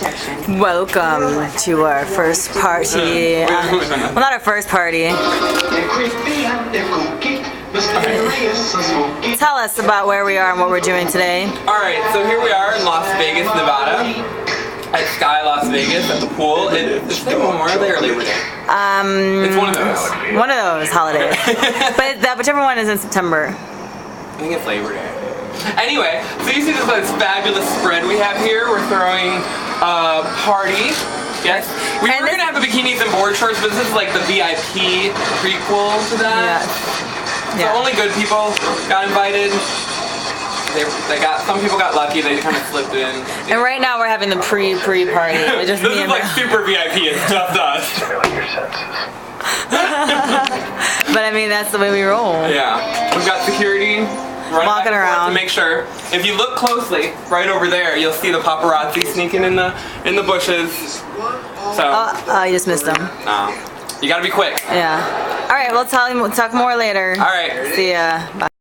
Welcome to our first party. Well, not our first party. Tell us about where we are and what we're doing today. Alright, so here we are in Las Vegas, Nevada. At Sky Las Vegas at the pool. It's Memorial Day or Labor Day? It's one of those. One of those holidays. But whichever one is in September. I think it's Labor Day. Anyway, so you see this fabulous spread we have here. We're throwing a party. Yes. We were going to have the bikinis and board shorts, but this is like the VIP prequel to that. Yeah. So only good people got invited. Some people got lucky, they kind of slipped in. And right now we're having the pre-party. Just this me is and like super VIP, it's just us. But I mean, that's the way we roll. Yeah. We've got security walking around to make sure. If you look closely, right over there, you'll see the paparazzi sneaking in the bushes. So. Oh, you just missed them. You gotta be quick. Yeah. All right, we'll talk more later. All right. See ya. Bye.